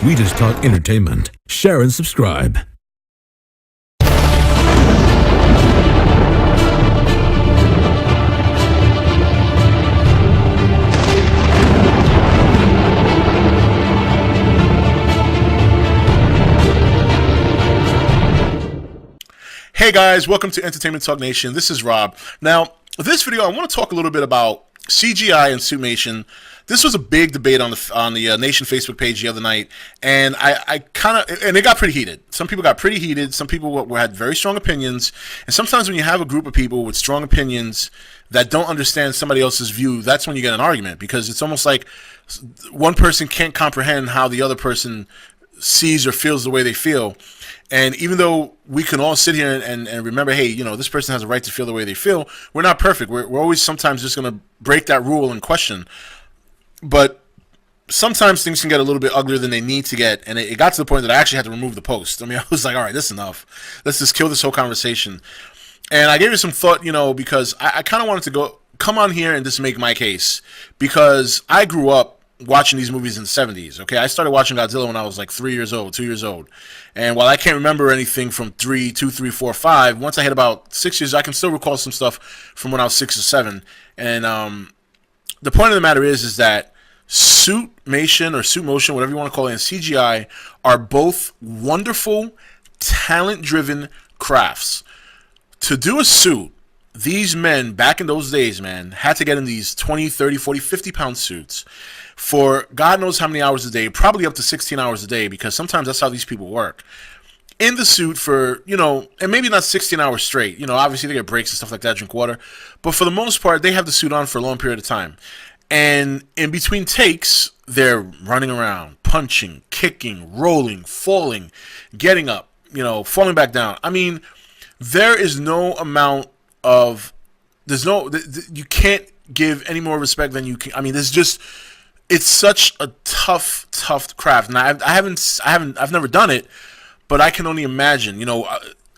sweetest talk entertainment. Share and subscribe. Hey guys, welcome to Entertainment Talk Nation. This is Rob. Now, this video, I want to talk a little bit about CGI and Suitmation. This was a big debate on the Nation Facebook page the other night, and it got pretty heated. Some people got pretty heated. Some people had very strong opinions, and sometimes when you have a group of people with strong opinions that don't understand somebody else's view, that's when you get an argument, because it's almost like one person can't comprehend how the other person sees or feels the way they feel. And even though we can all sit here and remember, hey, you know, this person has a right to feel the way they feel, we're not perfect. We're always sometimes just going to break that rule and question. But sometimes things can get a little bit uglier than they need to get. And it got to the point that I actually had to remove the post. I mean, I was like, all right, this is enough. Let's just kill this whole conversation. And I gave it some thought, you know, because I kind of wanted to come on here and just make my case. Because I grew up watching these movies in the 70s, okay? I started watching Godzilla when I was like 3 years old, 2 years old. And while I can't remember anything from 2, 3, 4, 5, once I hit about 6 years, I can still recall some stuff from when I was 6 or 7. And the point of the matter is that Suitmation or Suitmotion, whatever you want to call it, and CGI are both wonderful, talent-driven crafts. To do a suit, these men, back in those days, man, had to get in these 20, 30, 40, 50-pound suits for God knows how many hours a day, probably up to 16 hours a day, because sometimes that's how these people work. In the suit for, you know, and maybe not 16 hours straight. You know, obviously they get breaks and stuff like that, drink water. But for the most part, they have the suit on for a long period of time. And in between takes, they're running around, punching, kicking, rolling, falling, getting up, you know, falling back down. I mean, there is no amount of, you can't give any more respect than you can. I mean, there's just, it's such a tough craft. And I've never done it, but I can only imagine. You know,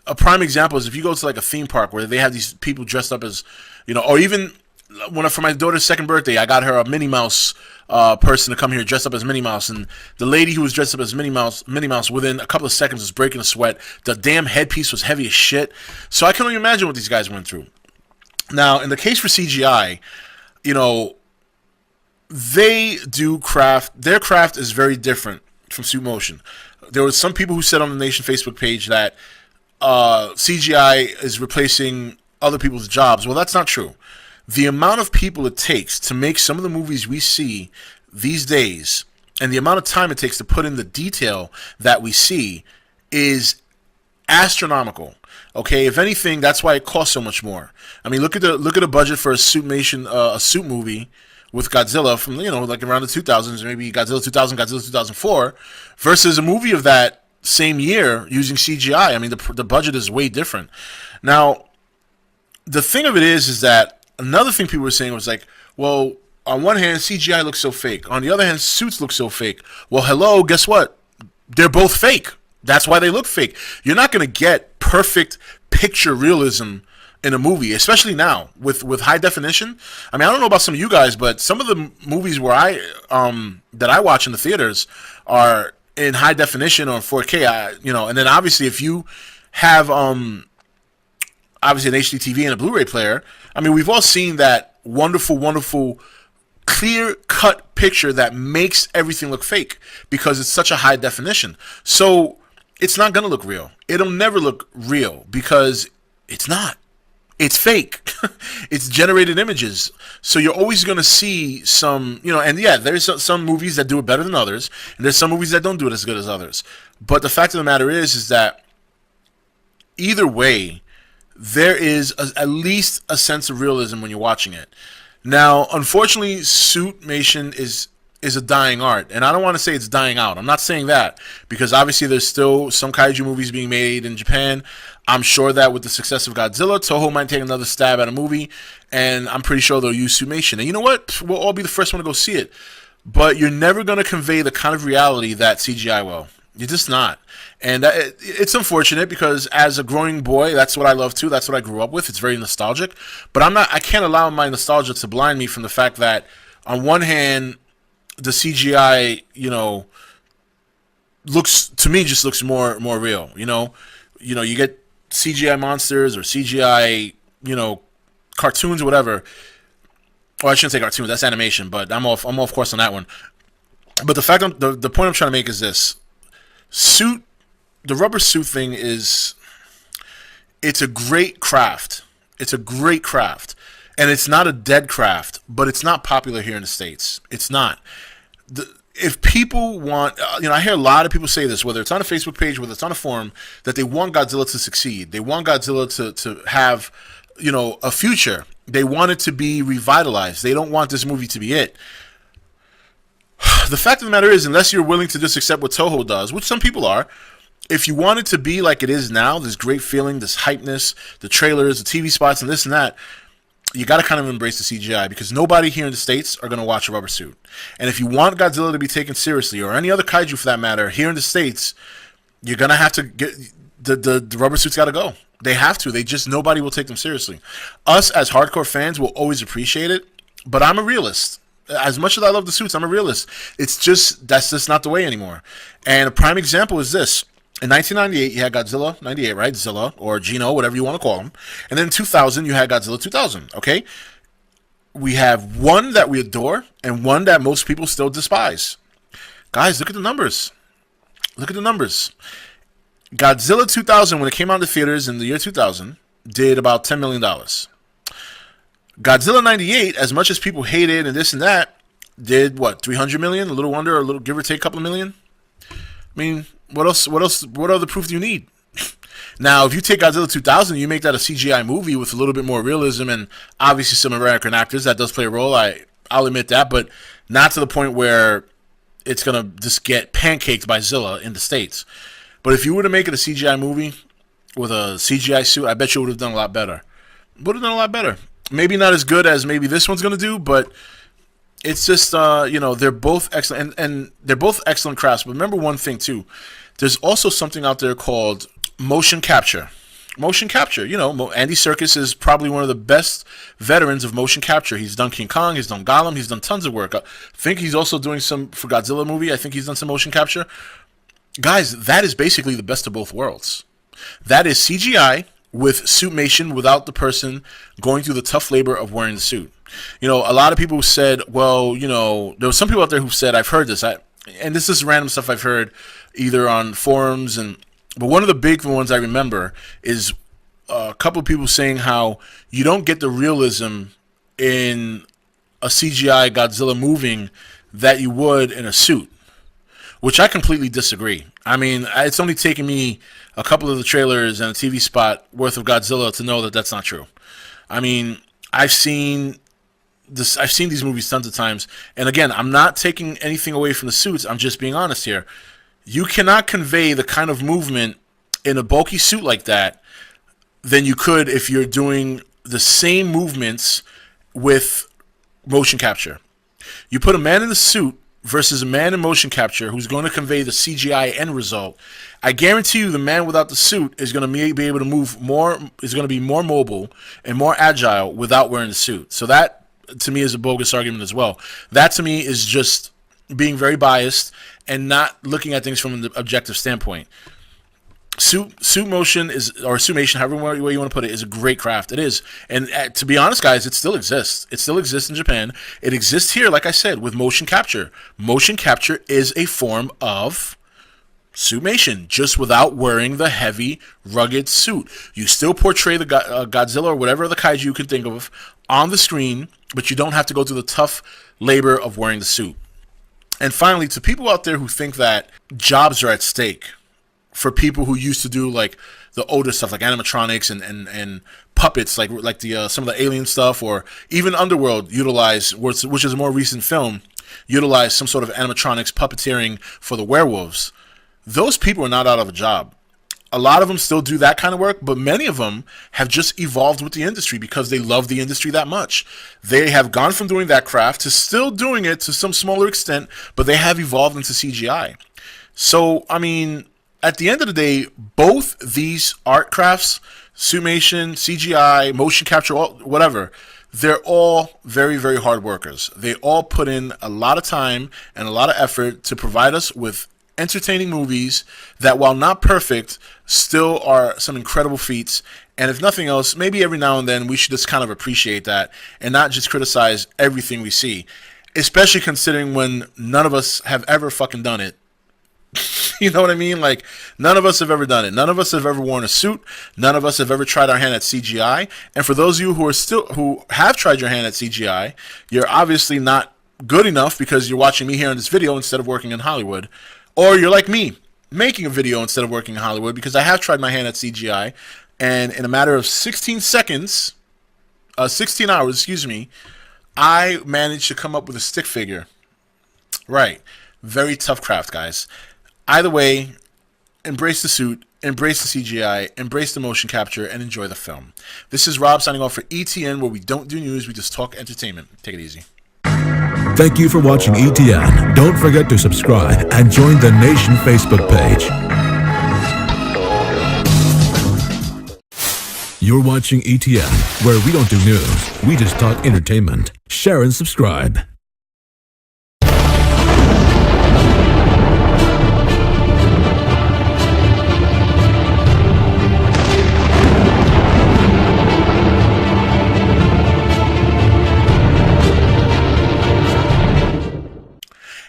a prime example is if you go to like a theme park where they have these people dressed up as, you know, or even for my daughter's second birthday, I got her a Minnie Mouse person to come here dressed up as Minnie Mouse, and the lady who was dressed up as Minnie Mouse within a couple of seconds was breaking a sweat. The damn headpiece was heavy as shit. So I can only imagine what these guys went through. Now, in the case for CGI, you know, their craft is very different from Suitmotion. There were some people who said on the Nation Facebook page that CGI is replacing other people's jobs. Well, that's not true. The amount of people it takes to make some of the movies we see these days, and the amount of time it takes to put in the detail that we see, is astronomical. Okay, if anything, that's why it costs so much more. I mean, look at the budget for a Suitmation, a suit movie with Godzilla from, you know, like around the 2000s, maybe Godzilla 2000, Godzilla 2004, versus a movie of that same year using CGI. I mean, the budget is way different. Now, the thing of it is that another thing people were saying was like, well, on one hand, CGI looks so fake. On the other hand, suits look so fake. Well, hello, guess what? They're both fake. That's why they look fake. You're not going to get perfect picture realism in a movie, especially now with high definition. I mean, I don't know about some of you guys, but some of the movies where that I watch in the theaters are in high definition or 4K. You know, and then obviously if you have obviously an HD TV and a Blu-ray player, I mean, we've all seen that wonderful, clear-cut picture that makes everything look fake because it's such a high definition. So it's not going to look real. It'll never look real because it's not. It's fake. It's generated images. So you're always going to see some, you know, and yeah, there's some movies that do it better than others, and there's some movies that don't do it as good as others. But the fact of the matter is that either way, there is at least a sense of realism when you're watching it. Now, unfortunately, Suitmation is a dying art, and I don't want to say it's dying out. I'm not saying that, because obviously there's still some kaiju movies being made in Japan. I'm sure that with the success of Godzilla, Toho might take another stab at a movie, and I'm pretty sure they'll use Suitmation. And you know what? We'll all be the first one to go see it. But you're never going to convey the kind of reality that CGI will. You're just not. And it's unfortunate because as a growing boy, that's what I love too. That's what I grew up with. It's very nostalgic. But I can't allow my nostalgia to blind me from the fact that on one hand, the CGI, you know, looks to me just looks more real. You get CGI monsters or CGI, cartoons or whatever. Or I shouldn't say cartoons. That's animation, but I'm off course on that one. But the point I'm trying to make is this: the rubber suit thing it's a great craft. It's a great craft, and it's not a dead craft, but it's not popular here in the States. It's not. If people want, I hear a lot of people say this, whether it's on a Facebook page, whether it's on a forum, that they want Godzilla to succeed. They want Godzilla to have, a future. They want it to be revitalized. They don't want this movie to be it. The fact of the matter is, unless you're willing to just accept what Toho does, which some people are, if you want it to be like it is now, this great feeling, this hypeness, the trailers, the TV spots, and this and that, you got to kind of embrace the CGI, because nobody here in the States are going to watch a rubber suit. And if you want Godzilla to be taken seriously, or any other kaiju for that matter, here in the States, you're going to have to get the rubber suits got to go. They have to. Nobody will take them seriously. Us as hardcore fans will always appreciate it, but I'm a realist. As much as I love the suits, I'm a realist. That's just not the way anymore. And a prime example is this. In 1998, you had Godzilla 98, right? Zilla, or Gino, whatever you want to call him. And then in 2000, you had Godzilla 2000, okay? We have one that we adore and one that most people still despise. Guys, look at the numbers. Look at the numbers. Godzilla 2000, when it came out in the theaters in the year 2000, did about $10 million. Godzilla 98, as much as people hate it and this and that, did what, 300 million? A little under, or a little give or take a couple of million? I mean, what else? What other proof do you need? Now, if you take Godzilla 2000, you make that a CGI movie with a little bit more realism and obviously some American actors, that does play a role. I'll admit that, but not to the point where it's gonna just get pancaked by Zilla in the States. But if you were to make it a CGI movie with a CGI suit, I bet you would have done a lot better. Would have done a lot better. Maybe not as good as maybe this one's gonna do, but it's just they're both excellent, and they're both excellent crafts. But remember one thing too: there's also something out there called motion capture. Motion capture, Andy Serkis is probably one of the best veterans of motion capture. He's done King Kong, he's done Gollum, he's done tons of work. I think he's also doing some for Godzilla movie. I think he's done some motion capture. Guys, that is basically the best of both worlds. That is CGI with suitmation without the person going through the tough labor of wearing the suit. A lot of people said, well, there were some people out there who said, I've heard this, and this is random stuff I've heard either on forums, but one of the big ones I remember is a couple of people saying how you don't get the realism in a CGI Godzilla moving that you would in a suit, which I completely disagree. I mean, it's only taken me a couple of the trailers and a TV spot worth of Godzilla to know that that's not true. I mean, I've seen these movies tons of times, and again, I'm not taking anything away from the suits. I'm just being honest here. You cannot convey the kind of movement in a bulky suit like that than you could if you're doing the same movements with motion capture. You put a man in the suit versus a man in motion capture who's going to convey the CGI end result. I guarantee you the man without the suit is going to be able to move more, is going to be more mobile and more agile without wearing the suit. So that, to me, is a bogus argument as well. That, to me, is just being very biased and not looking at things from an objective standpoint. Suit motion or suitmation, however way you want to put it, is a great craft. It is. And to be honest, guys, it still exists. It still exists in Japan. It exists here, like I said, with motion capture. Motion capture is a form of suitmation, just without wearing the heavy, rugged suit. You still portray the Godzilla or whatever the kaiju you can think of on the screen, but you don't have to go through the tough labor of wearing the suit. And finally, to people out there who think that jobs are at stake for people who used to do like the older stuff, like animatronics and puppets, like the some of the Alien stuff, or even Underworld utilized, which is a more recent film, utilized some sort of animatronics puppeteering for the werewolves. Those people are not out of a job. A lot of them still do that kind of work, but many of them have just evolved with the industry because they love the industry that much. They have gone from doing that craft to still doing it to some smaller extent, but they have evolved into CGI. So, I mean, at the end of the day, both these art crafts, suitmation, CGI, motion capture, whatever, they're all very, very hard workers. They all put in a lot of time and a lot of effort to provide us with entertaining movies that, while not perfect, still are some incredible feats. And if nothing else, maybe every now and then we should just kind of appreciate that and not just criticize everything we see, especially considering when none of us have ever fucking done it. You know what I mean? Like, none of us have ever done it. None of us have ever worn a suit. None of us have ever tried our hand at CGI. And for those of you who have tried your hand at CGI, you're obviously not good enough because you're watching me here in this video instead of working in Hollywood. Or you're like me, making a video instead of working in Hollywood, because I have tried my hand at CGI, and in a matter of 16 hours, excuse me, I managed to come up with a stick figure. Right. Very tough craft, guys. Either way, embrace the suit, embrace the CGI, embrace the motion capture, and enjoy the film. This is Rob signing off for ETN, where we don't do news, we just talk entertainment. Take it easy. Thank you for watching ETN. Don't forget to subscribe and join the Nation Facebook page. You're watching ETN, where we don't do news, we just talk entertainment. Share and subscribe.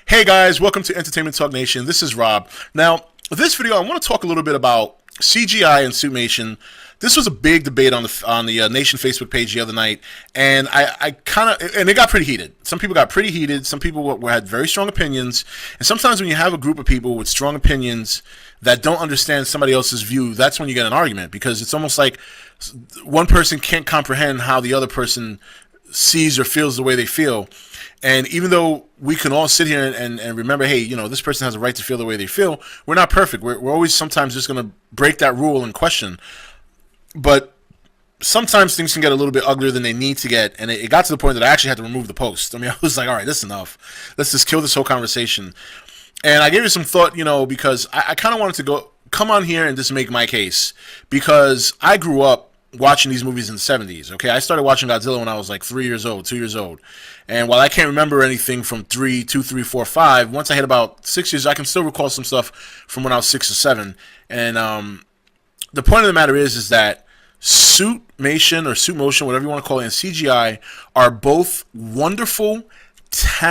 Hey guys, welcome to Entertainment Talk Nation. This is Rob. Now, this video, I want to talk a little bit about CGI and suitmation. This was a big debate on the Nation Facebook page the other night, and it got pretty heated. Some people got pretty heated. Some people had very strong opinions, and sometimes when you have a group of people with strong opinions that don't understand somebody else's view, that's when you get an argument, because it's almost like one person can't comprehend how the other person sees or feels the way they feel. And even though we can all sit here and remember, hey, you know, this person has a right to feel the way they feel, we're not perfect. We're always sometimes just going to break that rule and question. But sometimes things can get a little bit uglier than they need to get. And it got to the point that I actually had to remove the post. I mean, I was like, all right, this is enough. Let's just kill this whole conversation. And I gave it some thought, you know, because I kind of wanted to come on here and just make my case. Because I grew up watching these movies in the 70s, okay? I started watching Godzilla when I was like 3 years old, 2 years old. And while I can't remember anything from 2, 3, 4, 5, once I hit about 6 years, I can still recall some stuff from when I was 6 or 7. And the point of the matter is that suitmation or suit motion, whatever you want to call it, and CGI are both wonderful, talented